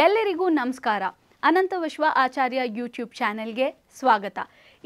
ಎಲ್ಲರಿಗೂ ನಮಸ್ಕಾರ. ಅನಂತ ವಿಶ್ವ ಆಚಾರ್ಯ ಯೂಟ್ಯೂಬ್ ಚಾನೆಲ್ಗೆ ಸ್ವಾಗತ.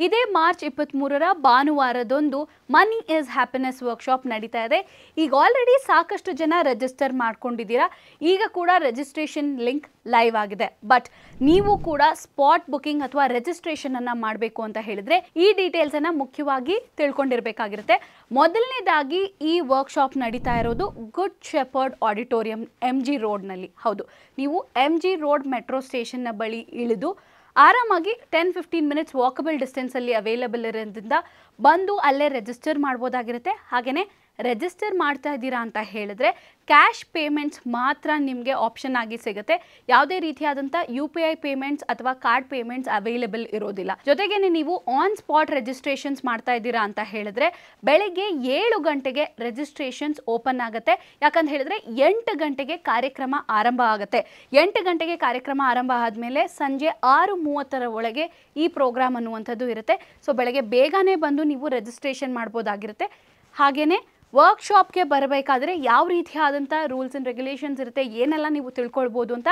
ಇದೇ ಮಾರ್ಚ್ 23ರ ಭಾನುವಾರದಂದು ಮನಿ ಈಸ್ ಹ್ಯಾಪಿನೆಸ್ ವರ್ಕ್ಶಾಪ್ ನಡೀತಾ ಇದೆ. ಈಗ ಆಲ್ರೆಡಿ ಸಾಕಷ್ಟು ಜನ ರಿಜಿಸ್ಟರ್ ಮಾಡ್ಕೊಂಡಿದ್ದೀರಾ. ಈಗ ಕೂಡ ರಿಜಿಸ್ಟ್ರೇಷನ್ ಲಿಂಕ್ ಲೈವ್ ಆಗಿದೆ. ಬಟ್ ನೀವು ಕೂಡ ಸ್ಪಾಟ್ ಬುಕಿಂಗ್ ಅಥವಾ ರಿಜಿಸ್ಟ್ರೇಷನ್ ಅನ್ನ ಮಾಡಬೇಕು ಅಂತ ಹೇಳಿದ್ರೆ ಈ ಡೀಟೇಲ್ಸ್ ಅನ್ನ ಮುಖ್ಯವಾಗಿ ತಿಳ್ಕೊಂಡಿರಬೇಕಾಗಿರುತ್ತೆ. ಮೊದಲನೇದಾಗಿ ಈ ವರ್ಕ್ಶಾಪ್ ನಡೀತಾ ಇರೋದು ಗುಡ್ ಶೆಪರ್ಡ್ ಆಡಿಟೋರಿಯಂ MG ರೋಡ್ನಲ್ಲಿ. ಹೌದು, ನೀವು MG ರೋಡ್ ಮೆಟ್ರೋ ಸ್ಟೇಷನ್ನ ಬಳಿ ಇಳಿದು ಆರಾಮಾಗಿ 10-15 ಮಿನಿಟ್ಸ್ ವಾಕಬಲ್ ಡಿಸ್ಟೆನ್ಸಲ್ಲಿ ಅವೈಲೇಬಲ್ ಇರೋದ್ರಿಂದ ಬಂದು ಅಲ್ಲೇ ರಿಜಿಸ್ಟರ್ ಮಾಡ್ಬೋದಾಗಿರುತ್ತೆ. ಹಾಗೆಯೇ ರಿಜಿಸ್ಟರ್ ಮಾಡ್ತಾ ಇದ್ದೀರಾ ಅಂತ ಹೇಳಿದ್ರೆ ಕ್ಯಾಶ್ ಪೇಮೆಂಟ್ಸ್ ಮಾತ್ರ ನಿಮಗೆ ಆಪ್ಷನ್ ಆಗಿ ಸಿಗುತ್ತೆ. ಯಾವುದೇ ರೀತಿಯಾದಂಥ UPI ಪೇಮೆಂಟ್ಸ್ ಅಥವಾ ಕಾರ್ಡ್ ಪೇಮೆಂಟ್ಸ್ ಅವೈಲೇಬಲ್ ಇರೋದಿಲ್ಲ. ಜೊತೆಗೇನೆ ನೀವು ಆನ್ ಸ್ಪಾಟ್ ರಿಜಿಸ್ಟ್ರೇಷನ್ಸ್ ಮಾಡ್ತಾ ಇದ್ದೀರಾ ಅಂತ ಹೇಳಿದ್ರೆ ಬೆಳಗ್ಗೆ 7 ಗಂಟೆಗೆ ರಿಜಿಸ್ಟ್ರೇಷನ್ಸ್ ಓಪನ್ ಆಗುತ್ತೆ. ಯಾಕಂತ ಹೇಳಿದ್ರೆ 8 ಗಂಟೆಗೆ ಕಾರ್ಯಕ್ರಮ ಆರಂಭ ಆಗುತ್ತೆ. 8 ಗಂಟೆಗೆ ಕಾರ್ಯಕ್ರಮ ಆರಂಭ ಆದಮೇಲೆ ಸಂಜೆ 6:30ರ ಒಳಗೆ ಈ ಪ್ರೋಗ್ರಾಮ್ ಅನ್ನುವಂಥದ್ದು ಇರುತ್ತೆ. ಸೊ ಬೆಳಗ್ಗೆ ಬೇಗನೆ ಬಂದು ನೀವು ರಿಜಿಸ್ಟ್ರೇಷನ್ ಮಾಡ್ಬೋದಾಗಿರುತ್ತೆ. ಹಾಗೆಯೇ ವರ್ಕ್ಶಾಪ್ಗೆ ಬರಬೇಕಾದ್ರೆ ಯಾವ ರೀತಿಯಾದಂಥ ರೂಲ್ಸ್ ಆ್ಯಂಡ್ ರೆಗ್ಯುಲೇಷನ್ಸ್ ಇರುತ್ತೆ, ಏನೆಲ್ಲ ನೀವು ತಿಳ್ಕೊಳ್ಬೋದು ಅಂತ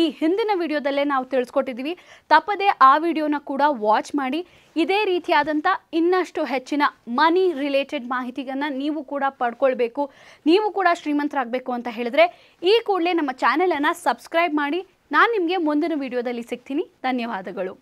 ಈ ಹಿಂದಿನ ವಿಡಿಯೋದಲ್ಲೇ ನಾವು ತಿಳಿಸ್ಕೊಟ್ಟಿದ್ದೀವಿ. ತಪ್ಪದೇ ಆ ವಿಡಿಯೋನ ಕೂಡ ವಾಚ್ ಮಾಡಿ. ಇದೇ ರೀತಿಯಾದಂಥ ಇನ್ನಷ್ಟು ಹೆಚ್ಚಿನ ಮನಿ ರಿಲೇಟೆಡ್ ಮಾಹಿತಿಯನ್ನು ನೀವು ಕೂಡ ಪಡ್ಕೊಳ್ಬೇಕು, ನೀವು ಕೂಡ ಶ್ರೀಮಂತರಾಗಬೇಕು ಅಂತ ಹೇಳಿದ್ರೆ ಈ ಕೂಡಲೇ ನಮ್ಮ ಚಾನೆಲನ್ನು ಸಬ್ಸ್ಕ್ರೈಬ್ ಮಾಡಿ. ನಾನು ನಿಮಗೆ ಮುಂದಿನ ವಿಡಿಯೋದಲ್ಲಿ ಸಿಗ್ತೀನಿ. ಧನ್ಯವಾದಗಳು.